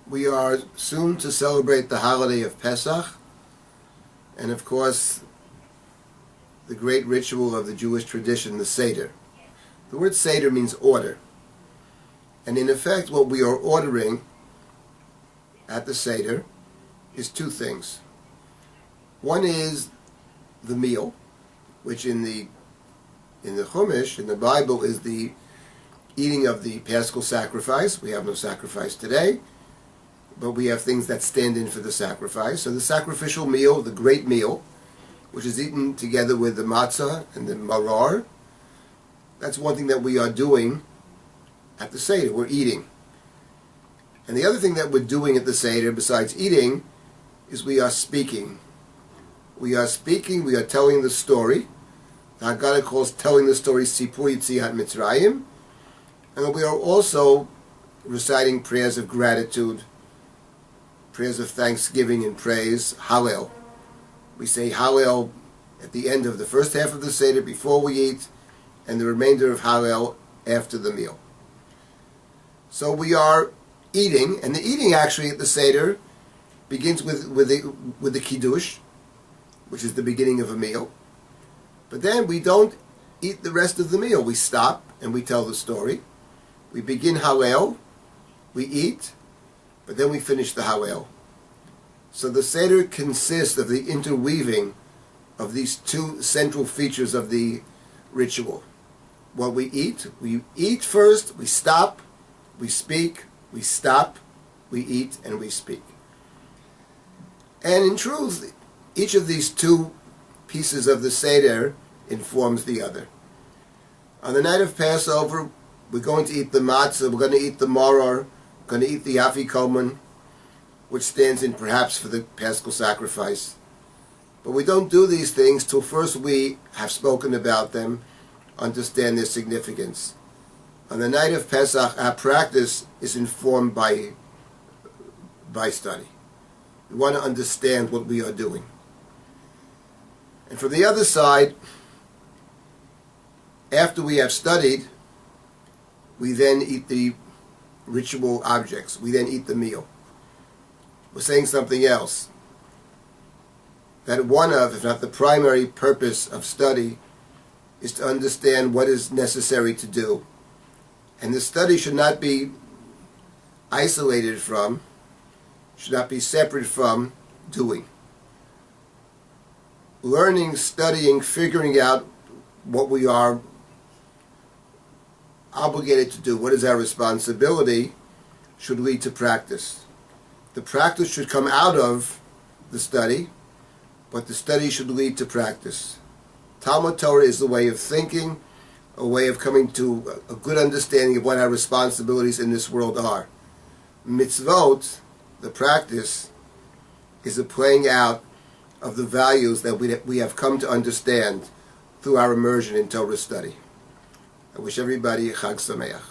We are soon to celebrate the Holiday of Pesach, and of course, the great ritual of the Jewish tradition, the Seder. The word Seder means order. And in effect, what we are ordering at the Seder is two things. One is the meal, which in the Chumash, in the Bible, is the eating of the Paschal sacrifice. We have no sacrifice today, but we have things that stand in for the sacrifice. So the sacrificial meal, the great meal, which is eaten together with the matzah and the maror, that's one thing that we are doing at the Seder. We're eating. And the other thing that we're doing at the Seder, besides eating, is we are speaking. We are speaking, we are telling the story. The Haggadah calls telling the story Sipur Yetziat Mitzrayim. And we are also reciting prayers of gratitude, prayers of thanksgiving and praise, Hallel. We say Hallel at the end of the first half of the Seder before we eat, and the remainder of Hallel after the meal. So we are eating, and the eating actually at the Seder begins with the Kiddush, which is the beginning of a meal. But then we don't eat the rest of the meal. We stop and we tell the story. We begin Hallel, we eat, but then we finish the Hallel. So the Seder consists of the interweaving of these two central features of the ritual. What we eat first, we stop, we speak, we stop, we eat, and we speak. And in truth, each of these two pieces of the Seder informs the other. On the night of Passover, we're going to eat the matzah, we're going to eat the maror, we're going to eat the afikoman, which stands in perhaps for the Paschal sacrifice. But we don't do these things till first we have spoken about them, understand their significance. On the night of Pesach, our practice is informed by study. We want to understand what we are doing. And from the other side, after we have studied, we then eat the ritual objects. We then eat the meal. We're saying something else. That one of, if not the primary purpose of study, is to understand what is necessary to do. And the study should not be isolated from, should not be separate from doing. Learning, studying, figuring out what we are obligated to do, what is our responsibility, should lead to practice. The practice should come out of the study, but the study should lead to practice. Talmud Torah is the way of thinking, a way of coming to a good understanding of what our responsibilities in this world are. Mitzvot, the practice, is a playing out of the values that we have come to understand through our immersion in Torah study. I wish everybody Chag Sameach.